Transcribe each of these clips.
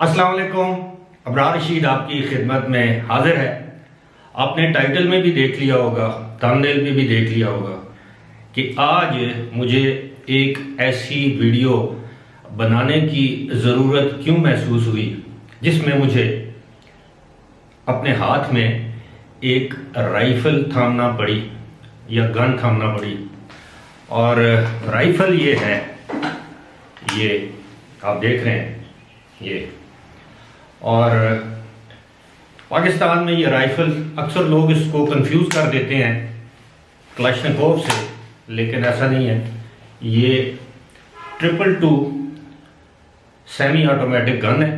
अस्सलाम वालेकुम। अबरार रशीद आपकी खिदमत में हाजिर है। आपने टाइटल में भी देख लिया होगा, थंबनेल में भी देख लिया होगा कि आज मुझे एक ऐसी वीडियो बनाने की ज़रूरत क्यों महसूस हुई जिसमें मुझे अपने हाथ में एक राइफ़ल थामना पड़ी या गन थामना पड़ी। और राइफ़ल ये है, ये आप देख रहे हैं ये। और पाकिस्तान में ये राइफ़ल अक्सर लोग इसको कंफ्यूज कर देते हैं क्लैशनिकोव से, लेकिन ऐसा नहीं है। ये 222 सेमी ऑटोमेटिक गन है।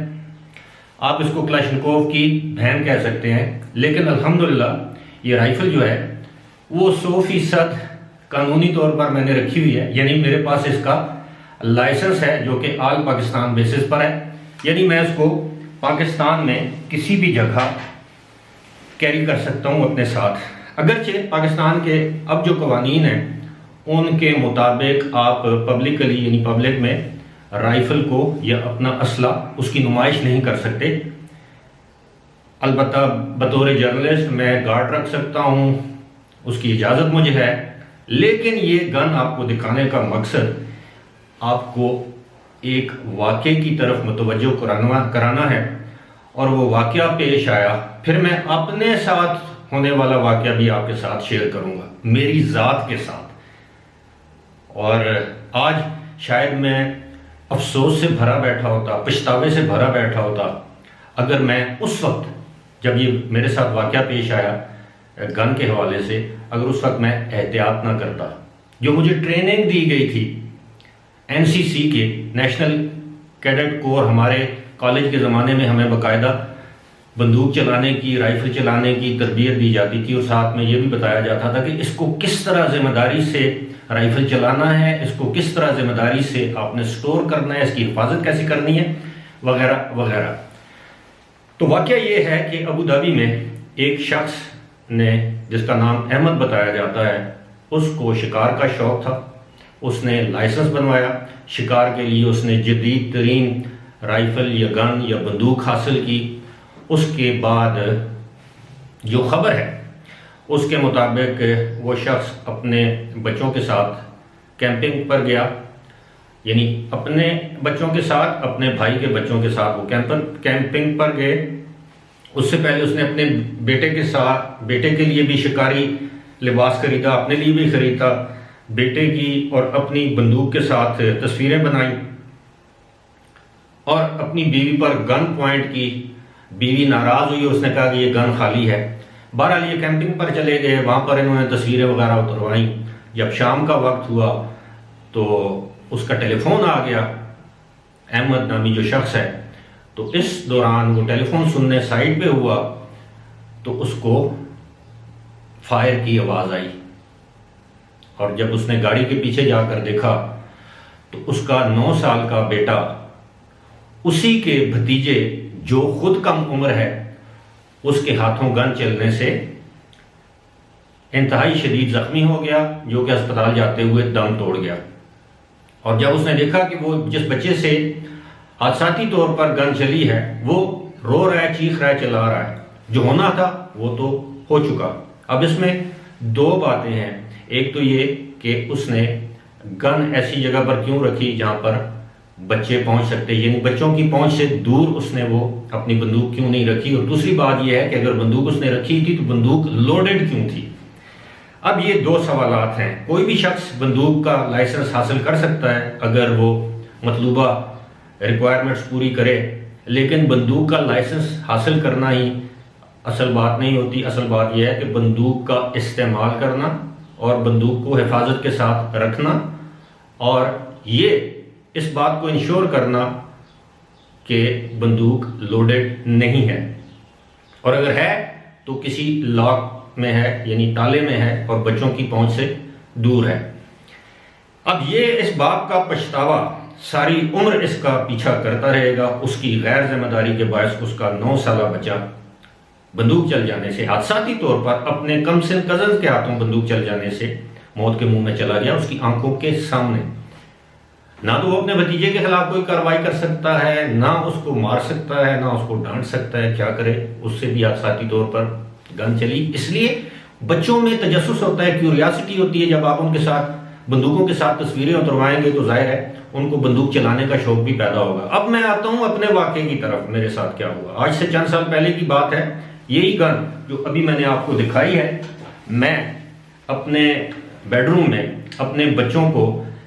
आप इसको क्लैशनिकोव की बहन कह सकते हैं, लेकिन अल्हम्दुलिल्लाह ये राइफ़ल जो है वो 100% कानूनी तौर पर मैंने रखी हुई है। यानी मेरे पास इसका लाइसेंस है जो कि ऑल पाकिस्तान बेसिस पर है। यानी मैं इसको पाकिस्तान में किसी भी जगह कैरी कर सकता हूँ अपने साथ। अगरचे पाकिस्तान के अब जो कवानीन हैं उनके मुताबिक आप पब्लिकली यानी पब्लिक में राइफ़ल को या अपना असला उसकी नुमाइश नहीं कर सकते। अलबत्ता बतौर जर्नलिस्ट मैं गार्ड रख सकता हूँ, उसकी इजाज़त मुझे है। लेकिन ये गन आपको दिखाने का मकसद आपको एक वाक़े की तरफ मुतवज्जो कराना है। और वो वाक़या पेश आया, फिर मैं अपने साथ होने वाला वाक़या भी आपके साथ शेयर करूँगा, मेरी ज़ात के साथ। और आज शायद मैं अफसोस से भरा बैठा होता, पछतावे से भरा बैठा होता अगर मैं उस वक्त जब ये मेरे साथ वाक़या पेश आया गन के हवाले से, अगर उस वक्त मैं एहतियात ना करता। जो मुझे ट्रेनिंग दी गई थी एनसीसी के, नेशनल कैडेट कोर, हमारे कॉलेज के ज़माने में हमें बाकायदा बंदूक चलाने की, राइफ़ल चलाने की तरबियत दी जाती थी। और साथ में ये भी बताया जाता था कि इसको किस तरह ज़िम्मेदारी से राइफ़ल चलाना है, इसको किस तरह ज़िम्मेदारी से आपने स्टोर करना है, इसकी हिफाजत कैसे करनी है, वगैरह वगैरह। तो वाक़या ये है कि अबू धाबी में एक शख्स ने, जिसका नाम अहमद बताया जाता है, उसको शिकार का शौक़ था। उसने लाइसेंस बनवाया शिकार के लिए, उसने जदीद तरीन राइफ़ल या गन या बंदूक हासिल की। उसके बाद जो ख़बर है उसके मुताबिक वो शख्स अपने बच्चों के साथ कैंपिंग पर गया। यानी अपने बच्चों के साथ, अपने भाई के बच्चों के साथ वो कैंपिंग पर गए। उससे पहले उसने अपने बेटे के लिए भी शिकारी लिबास खरीदा, अपने लिए भी खरीदा, बेटे की और अपनी बंदूक के साथ तस्वीरें बनाई और अपनी बीवी पर गन पॉइंट की। बीवी नाराज़ हुई, उसने कहा कि ये गन खाली है। बहरहाल ये कैंपिंग पर चले गए, वहाँ पर इन्होंने तस्वीरें वगैरह उतरवाई। जब शाम का वक्त हुआ तो उसका टेलीफोन आ गया, अहमद नामी जो शख्स है। तो इस दौरान वो टेलीफोन सुनने साइड पे हुआ तो उसको फायर की आवाज़ आई। और जब उसने गाड़ी के पीछे जाकर देखा तो उसका 9 साल का बेटा उसी के भतीजे जो खुद कम उम्र है उसके हाथों गन चलने से इंतहाई शदीद जख्मी हो गया, जो कि अस्पताल जाते हुए दम तोड़ गया। और जब उसने देखा कि वो जिस बच्चे से हादसाती तौर पर गन चली है वो रो रहा है, चीख रहा है, चिल्ला रहा है, जो होना था वो तो हो चुका। अब इसमें 2 बातें हैं। एक तो ये कि उसने गन ऐसी जगह पर क्यों रखी जहां पर बच्चे पहुंच सकते, यानी बच्चों की पहुंच से दूर उसने वो अपनी बंदूक क्यों नहीं रखी। और दूसरी बात यह है कि अगर बंदूक उसने रखी थी तो बंदूक लोडेड क्यों थी। अब ये 2 सवालात हैं। कोई भी शख्स बंदूक का लाइसेंस हासिल कर सकता है अगर वो मतलूबा रिक्वायरमेंट्स पूरी करे, लेकिन बंदूक का लाइसेंस हासिल करना ही असल बात नहीं होती। असल बात यह है कि बंदूक का इस्तेमाल करना और बंदूक को हिफाजत के साथ रखना, और ये इस बात को इंश्योर करना कि बंदूक लोडेड नहीं है, और अगर है तो किसी लॉक में है, यानी ताले में है और बच्चों की पहुंच से दूर है। अब ये इस बाप का पछतावा सारी उम्र इसका पीछा करता रहेगा। उसकी गैर जिम्मेदारी के बायस उसका 9 साला बच्चा बंदूक चल जाने से, हादसाती तौर पर अपने कमसिन कजन के हाथों बंदूक चल जाने से मौत के मुंह में चला गया, उसकी आंखों के सामने। ना तो वो अपने भतीजे के खिलाफ कोई कार्रवाई कर सकता है, ना उसको मार सकता है, ना उसको डांट सकता है। क्या करे, उससे भी हादसाती तौर पर गन चली। इसलिए बच्चों में तजस्सुस होता है, क्यूरियासिटी होती है। जब आप उनके साथ बंदूकों के साथ तस्वीरें उतरवाएंगे तो जाहिर है उनको बंदूक चलाने का शौक भी पैदा होगा। अब मैं आता हूं अपने वाकये की तरफ। मेरे साथ क्या हुआ, आज से चंद साल पहले की बात है। यही गन जो अभी मैंने आपको दिखाई है, मैं अपने बेडरूम में अपने बच्चों को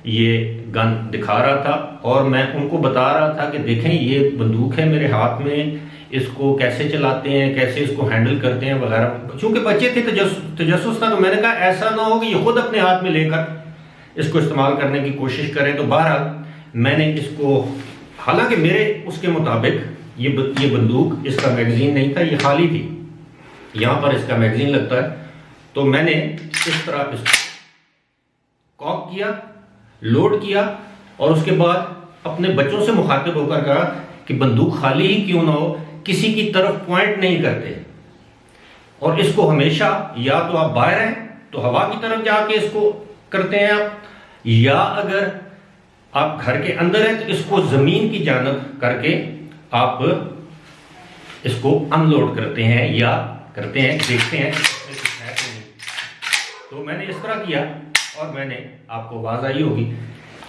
ये गन दिखा रहा था और मैं उनको बता रहा था कि देखें ये बंदूक है मेरे हाथ में, इसको कैसे चलाते हैं, कैसे इसको हैंडल करते हैं वगैरह। चूंकि बच्चे थे, तजस्सुस था, तो मैंने कहा ऐसा ना हो कि ये खुद अपने हाथ में लेकर इसको इस्तेमाल करने की कोशिश करें। तो बहरहाल मैंने इसको, हालांकि मेरे उसके मुताबिक ये बंदूक, इसका मैगजीन नहीं था, ये खाली थी, यहाँ पर इसका मैगजीन लगता है। तो मैंने इस तरह इसको कॉक किया, लोड किया और उसके बाद अपने बच्चों से मुखातिब होकर कहा कि बंदूक खाली ही क्यों ना हो, किसी की तरफ पॉइंट नहीं करते और इसको हमेशा या तो आप बाहर हैं तो हवा की तरफ जाके इसको करते हैं आप, या अगर आप घर के अंदर हैं तो इसको जमीन की जानब करके आप इसको अनलोड करते हैं या करते हैं, देखते हैं इसमें कुछ है कि नहीं। तो मैंने इस तरह किया और मैंने, आपको आवाज आई होगी,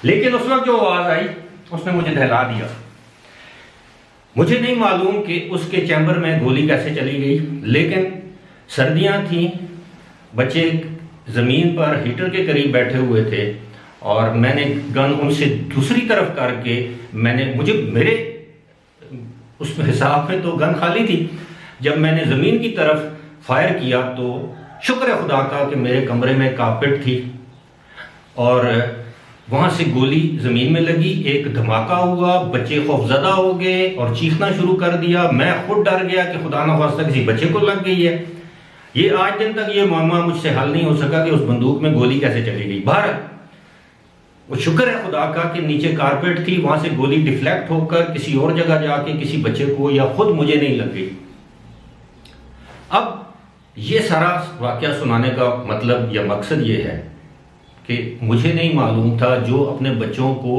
लेकिन उस वक्त जो आवाज आई उसने मुझे दहला दिया। मुझे नहीं मालूम कि उसके चैम्बर में गोली कैसे चली गई, लेकिन सर्दियां थी, बच्चे जमीन पर हीटर के करीब बैठे हुए थे और मैंने गन उनसे दूसरी तरफ करके मुझे मेरे उस हिसाब में तो गन खाली थी। जब मैंने जमीन की तरफ फायर किया तो शुक्र है खुदा का कि मेरे कमरे में कारपेट थी और वहां से गोली जमीन में लगी, एक धमाका हुआ, बच्चे खौफजदा हो गए और चीखना शुरू कर दिया। मैं खुद डर गया कि खुदा न खास्ता किसी बच्चे को लग गई है। ये आज दिन तक ये मामला मुझसे हल नहीं हो सका कि उस बंदूक में गोली कैसे चली गई। बाहर वो शुक्र है खुदा का कि नीचे कारपेट थी, वहां से गोली डिफ्लेक्ट होकर किसी और जगह जाके किसी बच्चे को या खुद मुझे नहीं लग गई। अब ये सारा वाकया सुनाने का मतलब या मकसद ये है कि मुझे नहीं मालूम था, जो अपने बच्चों को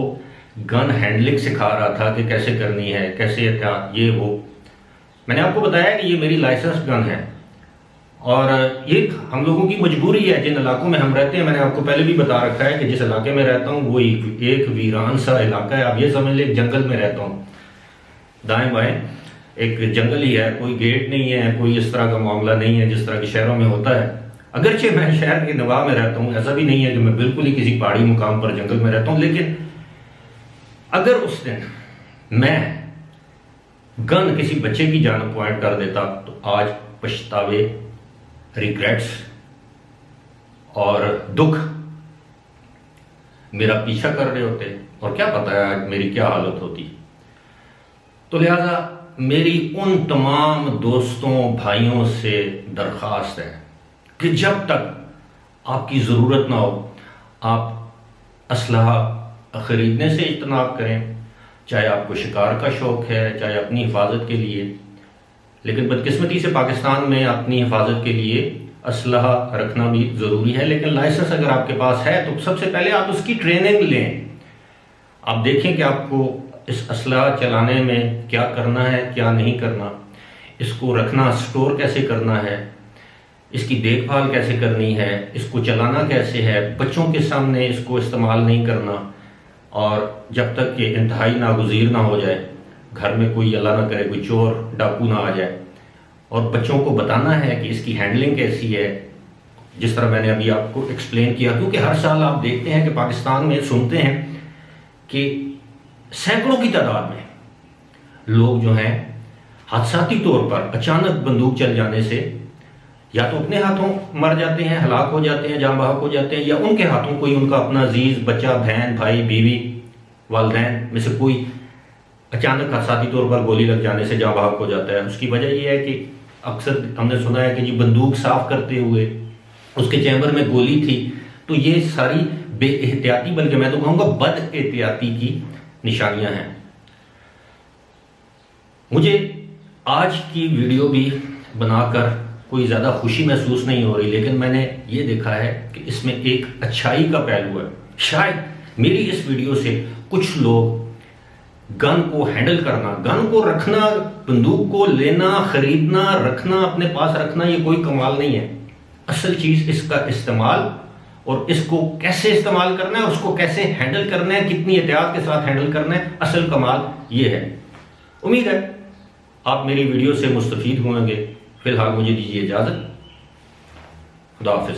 गन हैंडलिंग सिखा रहा था कि कैसे करनी है, कैसे क्या ये वो। मैंने आपको बताया कि ये मेरी लाइसेंस गन है और ये हम लोगों की मजबूरी है जिन इलाकों में हम रहते हैं। मैंने आपको पहले भी बता रखा है कि जिस इलाके में रहता हूँ वो एक वीरान सा इलाका है। आप ये समझ लें जंगल में रहता हूँ, दाएं बाएं एक जंगल ही है, कोई गेट नहीं है, कोई इस तरह का मामला नहीं है जिस तरह के शहरों में होता है। अगरचे मैं शहर के नवाब में रहता हूँ, ऐसा भी नहीं है कि मैं बिल्कुल ही किसी पहाड़ी मुकाम पर जंगल में रहता हूँ। लेकिन अगर उस दिन मैं गन किसी बच्चे की जान पॉइंट कर देता तो आज पछतावे, रिग्रेट्स और दुख मेरा पीछा कर रहे होते और क्या पता है आज मेरी क्या हालत होती। तो लिहाजा मेरी उन तमाम दोस्तों भाइयों से दरख्वास्त है कि जब तक आपकी ज़रूरत ना हो आप असलहा ख़रीदने से इज्तनाब करें, चाहे आपको शिकार का शौक़ है, चाहे अपनी हिफाजत के लिए। लेकिन बदकिस्मती से पाकिस्तान में अपनी हिफाजत के लिए असलहा रखना भी ज़रूरी है। लेकिन लाइसेंस अगर आपके पास है तो सबसे पहले आप उसकी ट्रेनिंग लें। आप देखें कि आपको इस असलहा चलाने में क्या करना है, क्या नहीं करना, इसको रखना, स्टोर कैसे करना है, इसकी देखभाल कैसे करनी है, इसको चलाना कैसे है, बच्चों के सामने इसको इस्तेमाल नहीं करना और जब तक ये इंतहाई नागुज़ीर ना हो जाए, घर में कोई अल्लाह ना करे कोई चोर डाकू ना आ जाए, और बच्चों को बताना है कि इसकी हैंडलिंग कैसी है, जिस तरह मैंने अभी आपको एक्सप्लेन किया। क्योंकि हर साल आप देखते हैं कि पाकिस्तान में सुनते हैं कि सैकड़ों की तादाद में लोग जो हैं हादसाती तौर पर अचानक बंदूक चल जाने से या तो अपने हाथों मर जाते हैं, हलाक हो जाते हैं, जान बहक हो जाते हैं, या उनके हाथों कोई उनका अपना अजीज बच्चा, बहन, भाई, बीवी, वालिदैन में से कोई अचानक हादसाती तौर पर गोली लग जाने से जान बहक हो जाता है। उसकी वजह यह है कि अक्सर हमने सुना है कि जी बंदूक साफ करते हुए उसके चैम्बर में गोली थी। तो ये सारी बेएहतियाती, बल्कि मैं तो कहूँगा बद एहतियाती की निशानियां हैं। मुझे आज की वीडियो भी बनाकर कोई ज़्यादा खुशी महसूस नहीं हो रही, लेकिन मैंने ये देखा है कि इसमें एक अच्छाई का पहलू है। शायद मेरी इस वीडियो से कुछ लोग गन को हैंडल करना, गन को रखना, बंदूक को लेना, खरीदना, रखना, अपने पास रखना, ये कोई कमाल नहीं है। असल चीज इसका इस्तेमाल और इसको कैसे इस्तेमाल करना है, उसको कैसे हैंडल करना है, कितनी एहतियात के साथ हैंडल करना है, असल कमाल ये है। उम्मीद है आप मेरी वीडियो से मुस्तफीद होंगे। फिलहाल मुझे दीजिए इजाजत। खुदा हाफिज।